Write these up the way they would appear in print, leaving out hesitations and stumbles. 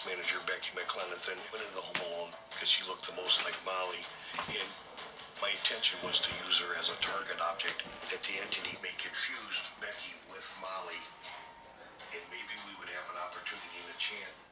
cast manager, Becky McLenathan, went into Home Alone because she looked the most like Molly. And my intention was to use her as a target object, that the entity may confuse Becky with Molly, and maybe we would have an opportunity and a chance.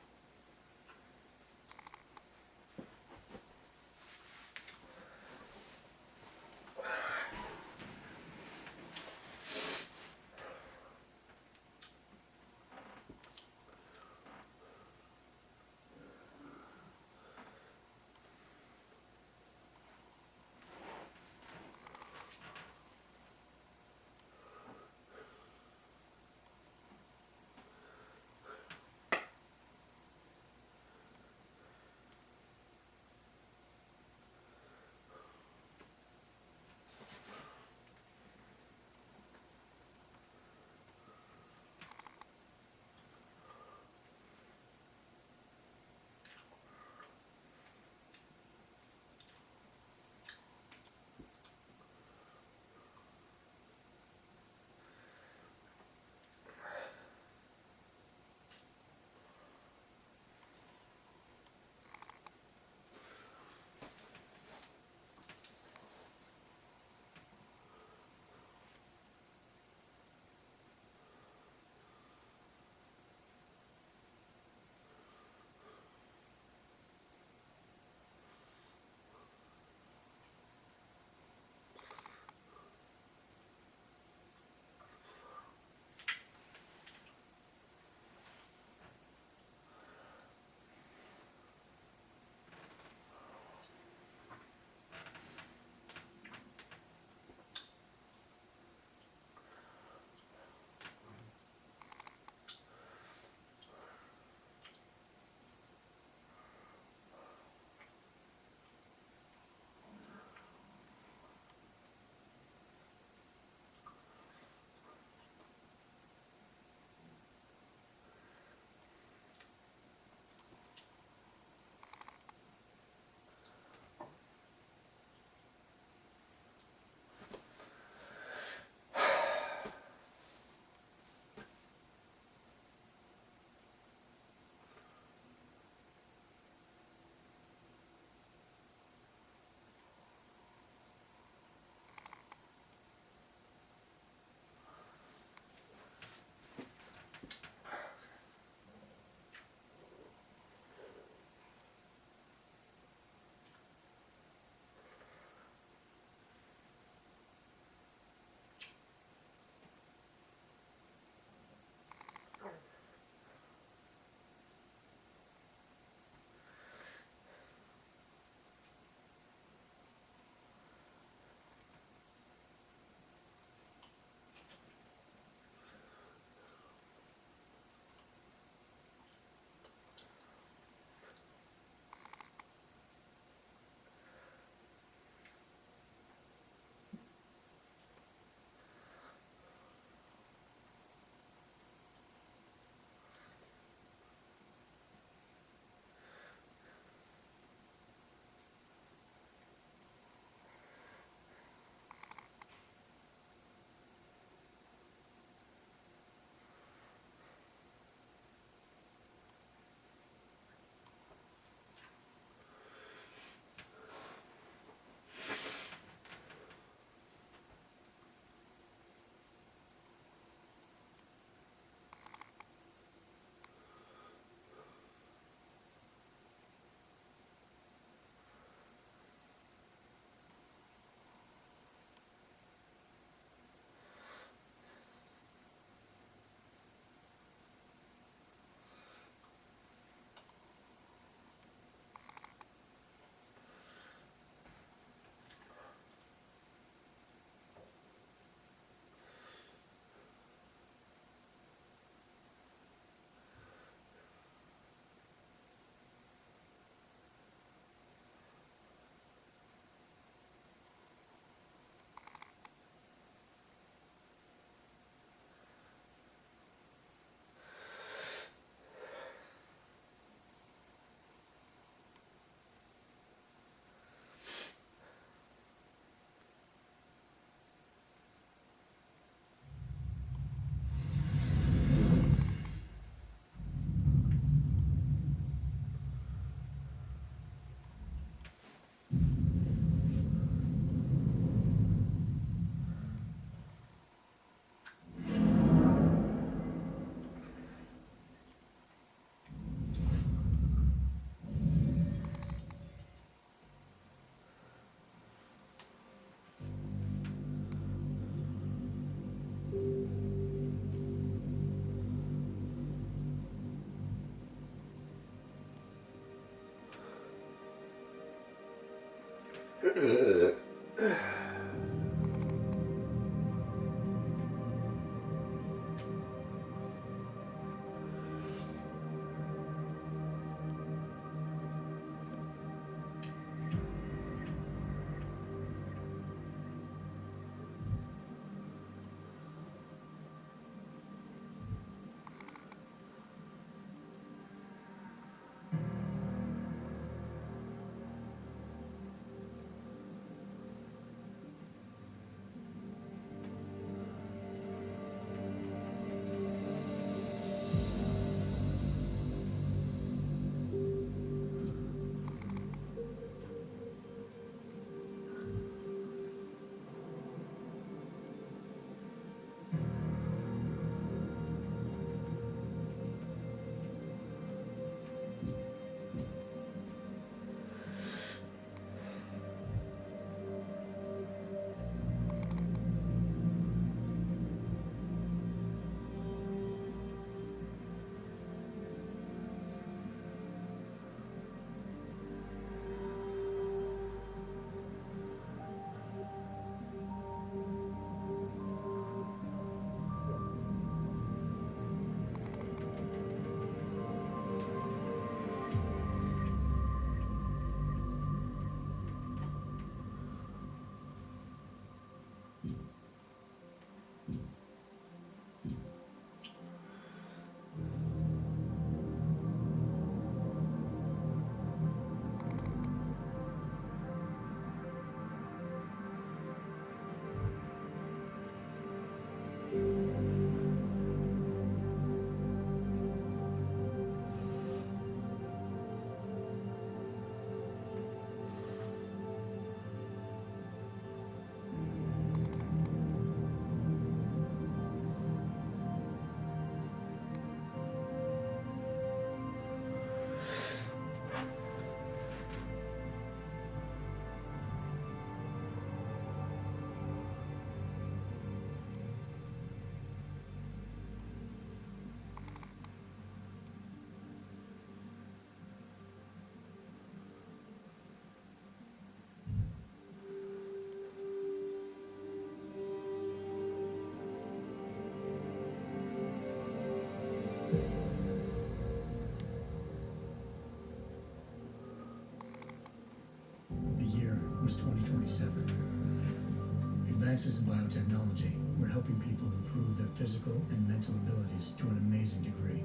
advances in biotechnology were helping people improve their physical and mental abilities to an amazing degree.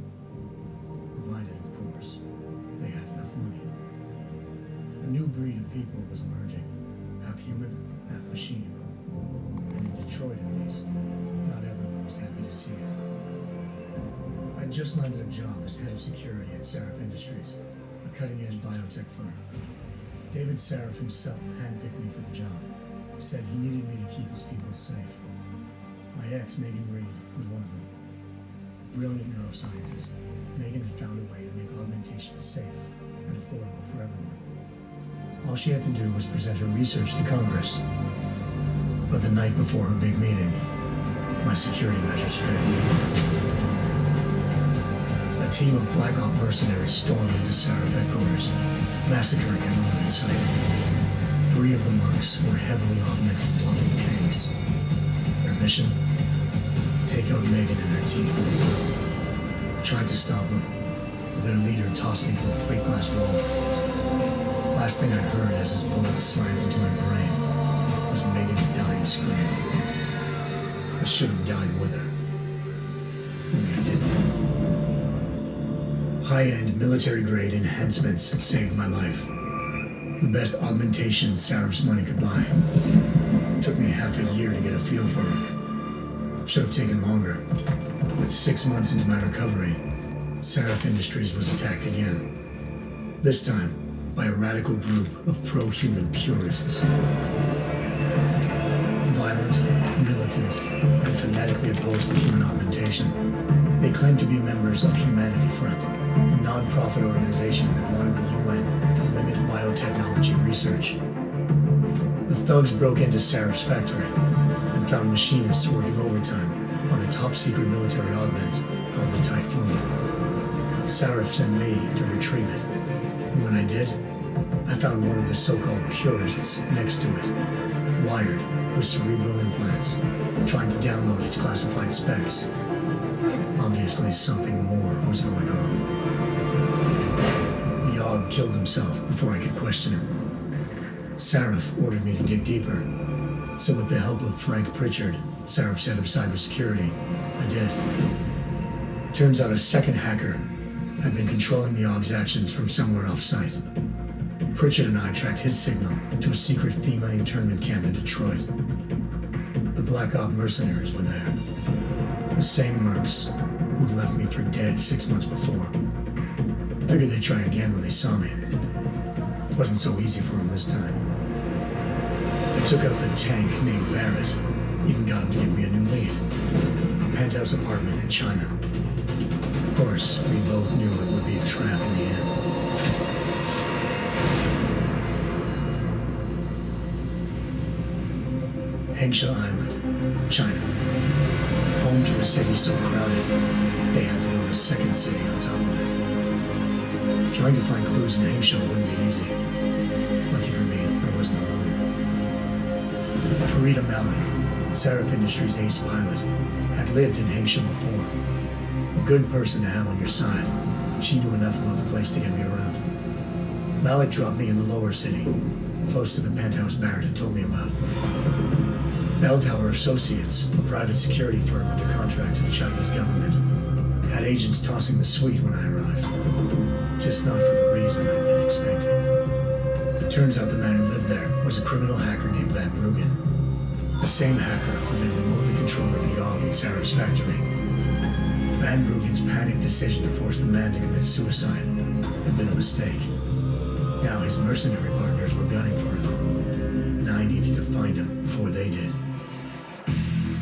Provided, of course, they had enough money. A new breed of people was emerging, half human, half machine. And in Detroit, at least, not everyone was happy to see it. I'd just landed a job as head of security at Sarif Industries, a cutting-edge biotech firm. David Sarif himself handpicked me for the job, said he needed me to keep his people safe. My ex, Megan Reed, was one of them. Brilliant neuroscientist, Megan had found a way to make augmentation safe and affordable for everyone. All she had to do was present her research to Congress. But the night before her big meeting, my security measures failed. A team of Black Op mercenaries stormed into Sarif headquarters, massacring everyone in sight. 3 of the mercs were heavily augmented walking tanks. Their mission? Take out Megan and her team. I tried to stop them, but their leader tossed me through a plate glass wall. Last thing I heard as his bullets slammed into my brain was Megan's dying scream. I should have died with her. Only I didn't. High-end military-grade enhancements saved my life. The best augmentation Sarif's money could buy. It took me half a year to get a feel for them. Should have taken longer. But 6 months into my recovery, Sarif Industries was attacked again. This time, by a radical group of pro-human purists. Violent, militant, and fanatically opposed to human augmentation. They claimed to be members of Humanity Front, a non-profit organization that wanted the UN to limit biotechnology research. The thugs broke into Sarif's factory and found machinists working overtime on a top-secret military augment called the Typhoon. Sarif sent me to retrieve it, and when I did, I found one of the so-called purists next to it, wired with cerebral implants, trying to download its classified specs. Obviously, something more was going on. The Aug killed himself before I could question him. Sarif ordered me to dig deeper, so with the help of Frank Pritchard, Sarif's head of cybersecurity, I did. Turns out a second hacker had been controlling the Aug's actions from somewhere off-site. Pritchard and I tracked his signal to a secret FEMA internment camp in Detroit. The Black Op mercenaries were there. The same mercs who'd left me for dead 6 months before. Figured they'd try again when they saw me. It wasn't so easy for them this time. They took out the tank named Barrett, even got him to give me a new lead. A penthouse apartment in China. Of course, we both knew it would be a trap in the end. Hengsha Island, China. Home to a city so crowded, they had to build a second city on top of it. Trying to find clues in Hengsha wouldn't be easy. Lucky for me, I wasn't alone. Farida Malik, Sarif Industries' ace pilot, had lived in Hengsha before. A good person to have on your side. She knew enough about the place to get me around. Malik dropped me in the lower city, close to the penthouse Barrett had told me about. Bell Tower Associates, a private security firm under contract to the Chinese government, had agents tossing the suite when I arrived. Just not for the reason I'd been expecting. It turns out the man who lived there was a criminal hacker named Van Bruggen. The same hacker who'd been remotely controlling the Aug in Sarif's factory. Van Bruggen's panicked decision to force the man to commit suicide had been a mistake. Now his mercenary partners were gunning for him, and I needed to find him before they did.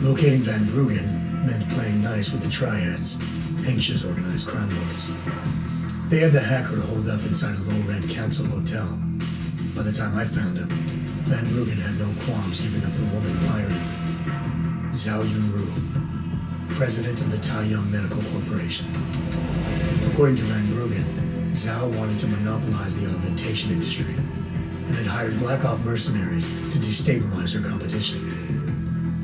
Locating Van Bruggen meant playing nice with the Triads, Hengsha's organized crime lords. They had the hacker holed up inside a low-rent council hotel. By the time I found him, Van Bruggen had no qualms giving up the woman pirating. Zhao Yunru, president of the Taiyang Medical Corporation. According to Van Bruggen, Zhao wanted to monopolize the augmentation industry and had hired Black Op mercenaries to destabilize her competition.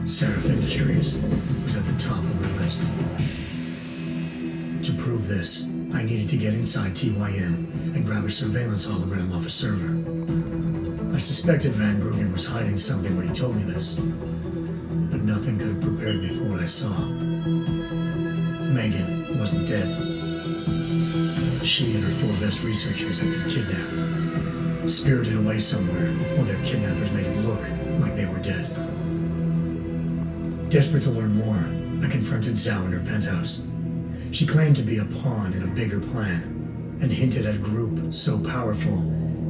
Sarif Industries was at the top of her list. To prove this, I needed to get inside TYM and grab a surveillance hologram off a server. I suspected Van Bruggen was hiding something when he told me this. but nothing could have prepared me for what I saw. Megan wasn't dead. She and her 4 best researchers had been kidnapped, spirited away somewhere, while their kidnappers made it look like they were dead. Desperate to learn more, I confronted Zhao in her penthouse. She claimed to be a pawn in a bigger plan, and hinted at a group so powerful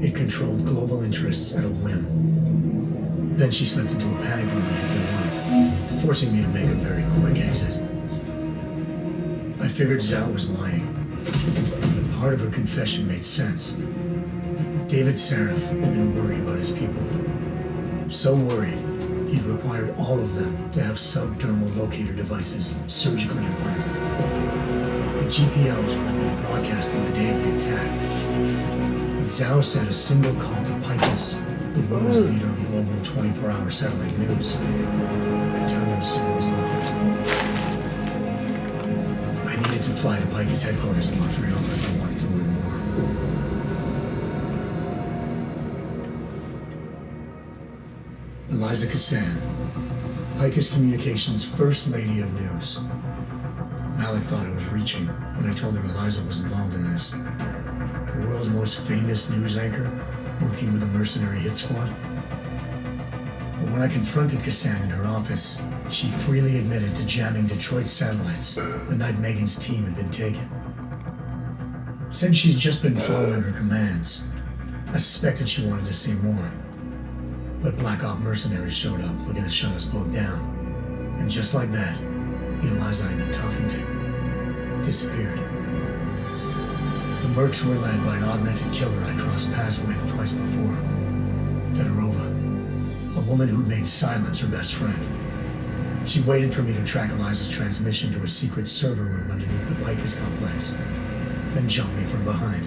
it controlled global interests at a whim. Then she slipped into a panic room and hit the alarm, forcing me to make a very quick exit. I figured Zhao was lying, but part of her confession made sense. David Seraph had been worried about his people. So worried, he'd required all of them to have subdermal locator devices surgically implanted. The GPLs would have been broadcasting the day of the attack. Zhao sent a single call to Picus, the world's leader in global 24-hour satellite news, and turned those signals off. I needed to fly to Picus headquarters in Montreal if I wanted to learn more. Eliza Cassan, Picus Communications' First Lady of News. Malik thought I was reaching when I told her Eliza was involved in this. The world's most famous news anchor, working with a mercenary hit squad. But when I confronted Cassan in her office, she freely admitted to jamming Detroit's satellites the night Megan's team had been taken. Said she's just been following her commands. I suspected she wanted to say more. But Black Op mercenaries showed up looking to shut us both down. And just like that, the Eliza I'd been talking to disappeared. The mercs were led by an augmented killer I crossed paths with twice before, Fedorova, a woman who'd made silence her best friend. She waited for me to track Eliza's transmission to a secret server room underneath the Picus complex, then jumped me from behind.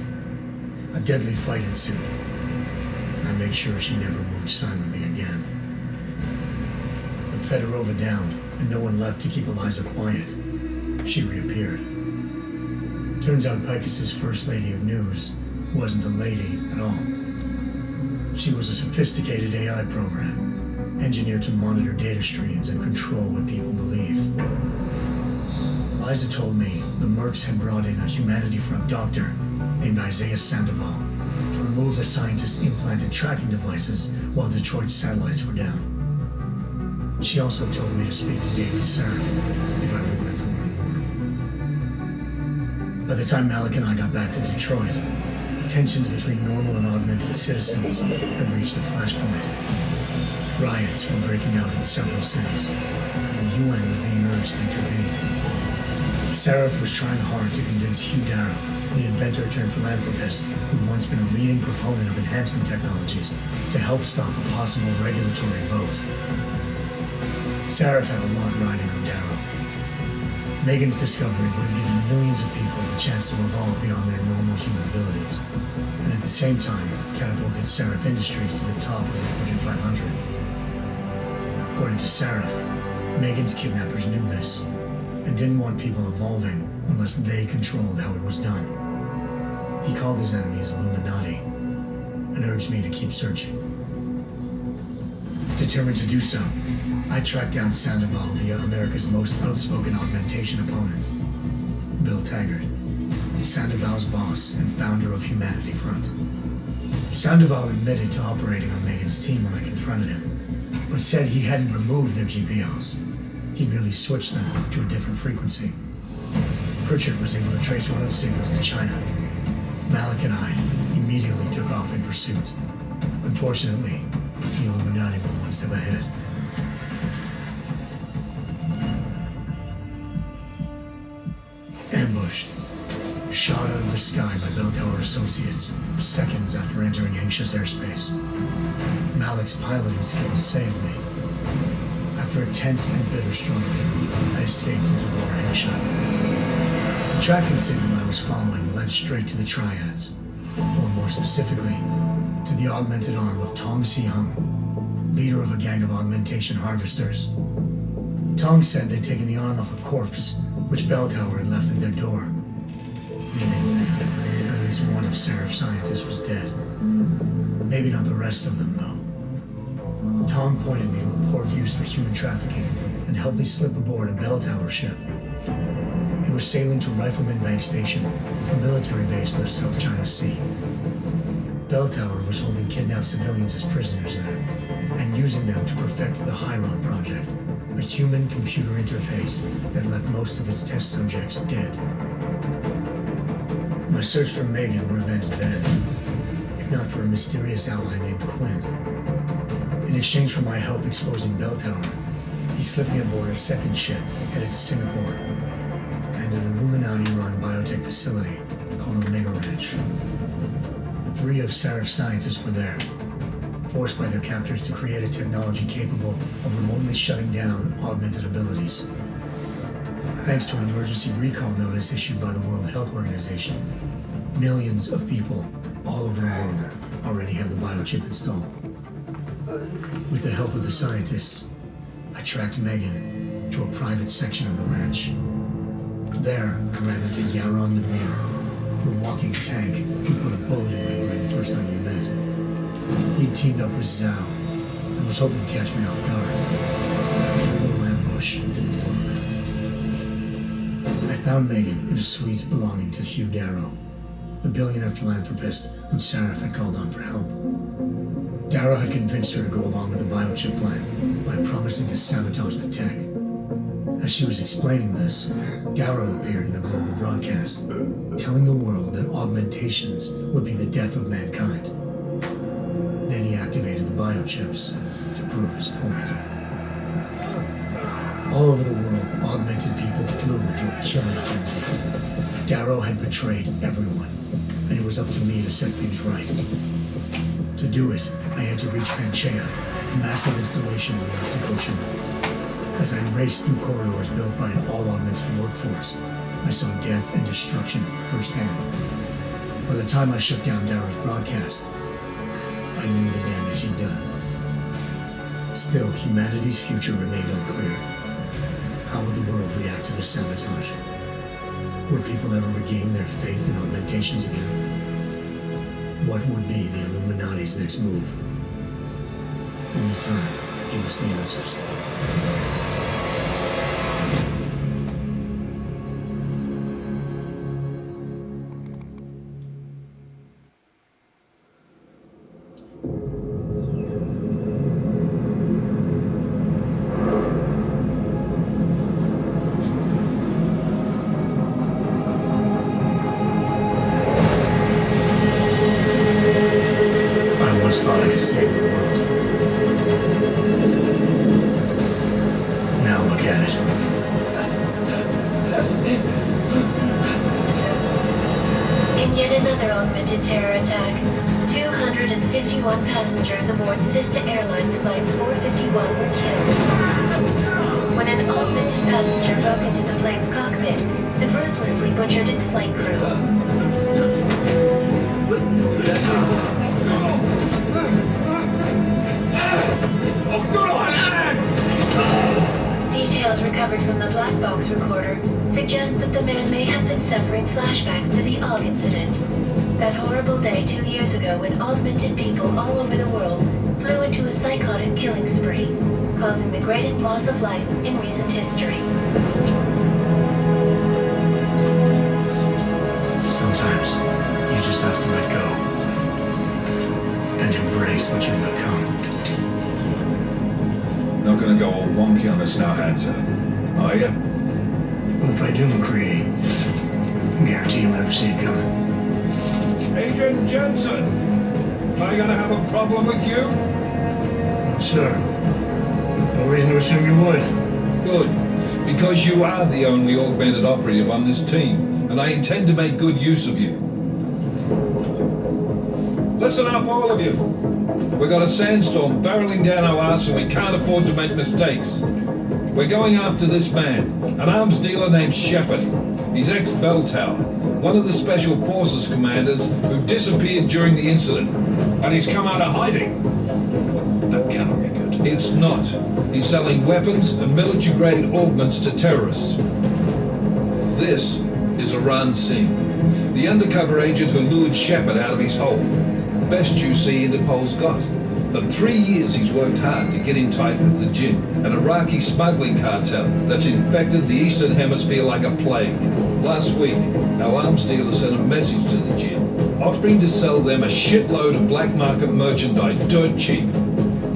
A deadly fight ensued. I made sure she never moved silently again. With Fedorova down and no one left to keep Eliza quiet, she reappeared. Turns out Picus's First Lady of News wasn't a lady at all. She was a sophisticated AI program, engineered to monitor data streams and control what people believed. Eliza told me the mercs had brought in a Humanity Front doctor named Isaiah Sandoval to remove the scientist's implanted tracking devices while Detroit's satellites were down. She also told me to speak to David Seraph if I wanted to learn more. By the time Malik and I got back to Detroit, tensions between normal and augmented citizens had reached a flashpoint. Riots were breaking out in several cities, and the UN was being urged to intervene. Seraph was trying hard to convince Hugh Darrow, the inventor turned philanthropist who'd once been a leading proponent of enhancement technologies, to help stop a possible regulatory vote. Seraph had a lot riding on Darrow. Megan's discovery would have given millions of people the chance to evolve beyond their normal human abilities, and at the same time catapulted Seraph Industries to the top of the Fortune 500. According to Seraph, Megan's kidnappers knew this, and didn't want people evolving unless they controlled how it was done. He called his enemies Illuminati, and urged me to keep searching. Determined to do so, I tracked down Sandoval via America's most outspoken augmentation opponent, Bill Taggart, Sandoval's boss and founder of Humanity Front. Sandoval admitted to operating on Megan's team when I confronted him, but said he hadn't removed their GPLs. He'd merely switched them to a different frequency. Pritchard was able to trace one of the signals to China. Malik and I immediately took off in pursuit. Unfortunately, the Illuminati were one step ahead. Ambushed. Shot out of the sky by Bell Tower Associates, seconds after entering anxious airspace. Malik's piloting skills saved me. After a tense and bitter struggle, I escaped into lower Hampshire. The tracking signal I was following led straight to the Triads, or more specifically, to the augmented arm of Tong Si-hung, leader of a gang of augmentation harvesters. Tong said they'd taken the arm off a corpse, which Bell Tower had left at their door, meaning at least one of Seraph's scientists was dead. Maybe not the rest of them, though. Tong pointed me to a port used for human trafficking and helped me slip aboard a bell tower ship. It was sailing to Rifleman Bank Station, a military base in the South China Sea. Bell Tower was holding kidnapped civilians as prisoners there, and using them to perfect the Chiron Project, a human-computer interface that left most of its test subjects dead. My search for Megan would have ended then, if not for a mysterious ally named Quinn. In exchange for my help exposing Bell Tower, he slipped me aboard a second ship headed to Singapore, and an Illuminati-run biotech facility called Omega Ranch. 3 of Sarif's scientists were there, forced by their captors to create a technology capable of remotely shutting down augmented abilities. Thanks to an emergency recall notice issued by the World Health Organization, millions of people all over the world already have the biochip installed. With the help of the scientists, I tracked Megan to a private section of the ranch. There, I ran into Yaron Namir, the walking tank who put a bullet in my brain the first time we met. He'd teamed up with Zhao and was hoping to catch me off guard. The little ambush didn't work. I found Megan in a suite belonging to Hugh Darrow, the billionaire philanthropist who Sarif had called on for help. Darrow had convinced her to go along with the biochip plan by promising to sabotage the tech. As she was explaining this, Darrow appeared in a global broadcast, telling the world that augmentations would be the death of mankind. Then he activated the biochips to prove his point. All over the world, augmented people flew into a killing frenzy. Darrow had betrayed everyone, and it was up to me to set things right. To do it, I had to reach Panchaea, a massive installation in the Arctic Ocean. As I raced through corridors built by an all-augmented workforce, I saw death and destruction firsthand. By the time I shut down Darrow's broadcast, I knew the damage he'd done. Still, humanity's future remained unclear. How would the world react to this sabotage? Would people ever regain their faith in augmentations again? What would be the Illuminati's next move? Only time could give us the answers. Thought I could save the world. Now look at it. In yet another augmented terror attack, 251 passengers aboard Sista Airlines Flight 451 were killed. When an augmented passenger broke into the plane's cockpit and ruthlessly butchered its flight crew. Details recovered from the black box recorder suggest that the man may have been suffering flashbacks to the Aug incident. That horrible day 2 years ago when augmented people all over the world flew into a psychotic killing spree, causing the greatest loss of life in recent history. Sometimes you just have to let go and embrace what you've become. Not gonna go all wonky on us now, Hansa, are you? Well, if I do, McCready, I guarantee you'll never see it coming. Agent Jensen! Am I gonna have a problem with you? No, sir. No reason to assume you would. Good. Because you are the only augmented operative on this team, and I intend to make good use of you. Listen up, all of you. We've got a sandstorm barreling down our arse and we can't afford to make mistakes. We're going after this man, an arms dealer named Shepard. He's ex-Bell Tower, one of the Special Forces commanders who disappeared during the incident. And he's come out of hiding. That cannot be good. It's not. He's selling weapons and military-grade augments to terrorists. This is Iran Singh, the undercover agent who lured Shepard out of his hole. Best you see Interpol's got. For 3 years he's worked hard to get in tight with the Jinn, an Iraqi smuggling cartel that's infected the Eastern Hemisphere like a plague. Last week, our arms dealer sent a message to the Jinn, offering to sell them a shitload of black market merchandise dirt cheap.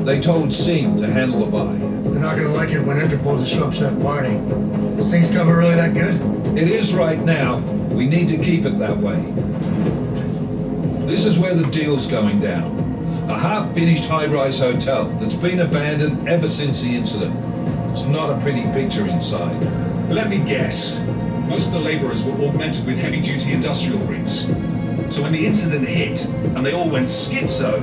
They told Singh to handle the buy. They're not gonna like it when Interpol disrupts that party. Is Things cover really that good? It is right now. We need to keep it that way. This is where the deal's going down. A half-finished high-rise hotel that's been abandoned ever since the incident. It's not a pretty picture inside. Let me guess. Most of the laborers were augmented with heavy-duty industrial rigs. So when the incident hit, and they all went schizo,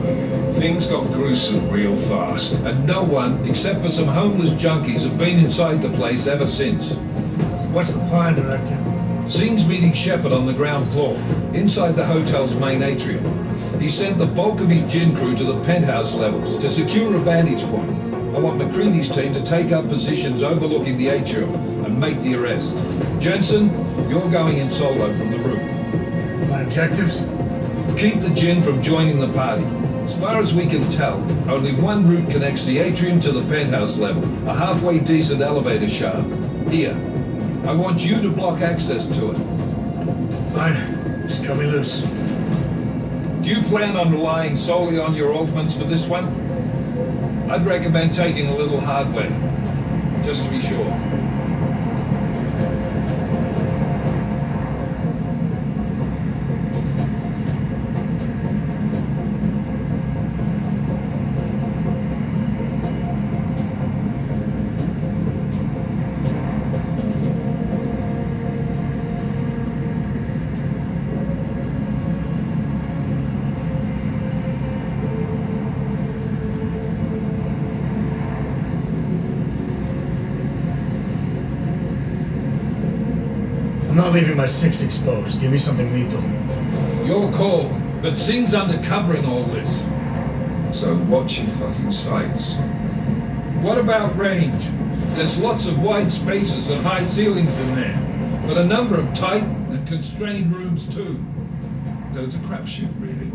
things got gruesome real fast. And no one, except for some homeless junkies, have been inside the place ever since. So what's the plan, Director? Singh's meeting Shepard on the ground floor, inside the hotel's main atrium. He sent the bulk of his Jinn crew to the penthouse levels to secure a vantage point. I want McCready's team to take up positions overlooking the atrium and make the arrest. Jensen, you're going in solo from the roof. My objectives? Keep the Jinn from joining the party. As far as we can tell, only one route connects the atrium to the penthouse level, a halfway decent elevator shaft. Here. I want you to block access to it. Fine. Just cut me loose. Do you plan on relying solely on your augments for this one? I'd recommend taking a little hardware, just to be sure. I'm not leaving my 6 exposed. Give me something lethal. Your call, but Singh's undercover in all this. So watch your fucking sights. What about range? There's lots of wide spaces and high ceilings in there, but a number of tight and constrained rooms too. So it's a crapshoot, really.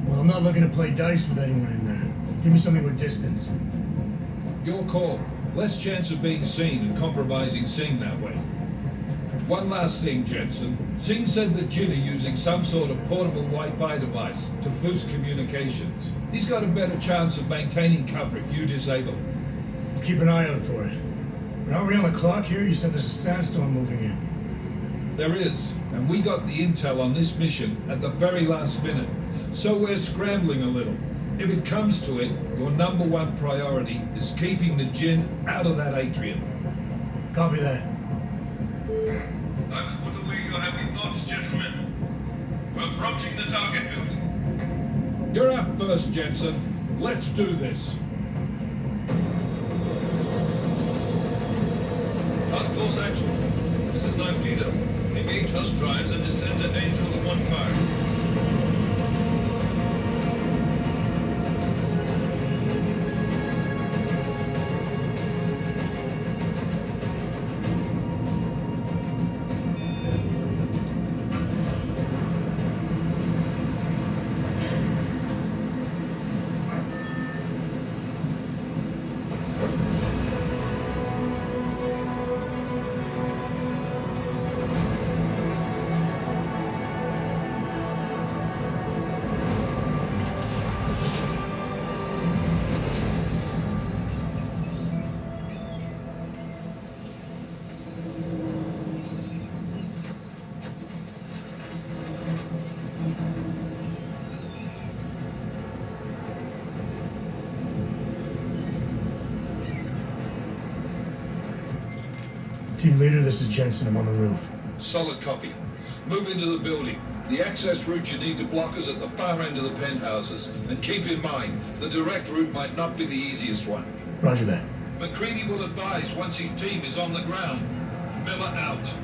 Well, I'm not looking to play dice with anyone in there. Give me something with distance. Your call. Less chance of being seen and compromising Singh that way. One last thing, Jensen. Singh said that Jinn are using some sort of portable Wi-Fi device to boost communications. He's got a better chance of maintaining cover if you disable it. I'll keep an eye out for it. But aren't we on the clock here? You said there's a sandstorm moving in. There is, and we got the intel on this mission at the very last minute, so we're scrambling a little. If it comes to it, your number one priority is keeping the Jinn out of that atrium. Copy that. I've put away your happy thoughts, gentlemen. We're approaching the target building. You're up first, Jensen. Let's do this. Task force action. This is Knife Leader. Engage Hush drives and descend to Angel 1-5. Team leader, this is Jensen. I'm on the roof. Solid copy. Move into the building. The access route you need to block is at the far end of the penthouses. And keep in mind, the direct route might not be the easiest one. Roger that. McCready will advise once his team is on the ground. Miller out.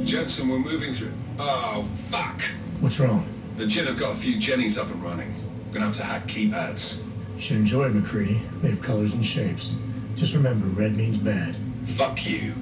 Jensen, we're moving through. Oh, fuck! What's wrong? The Jinn have got a few Jennies up and running. We're gonna have to hack keypads. You should enjoy it, McCready. They have colors and shapes. Just remember, red means bad. Fuck you.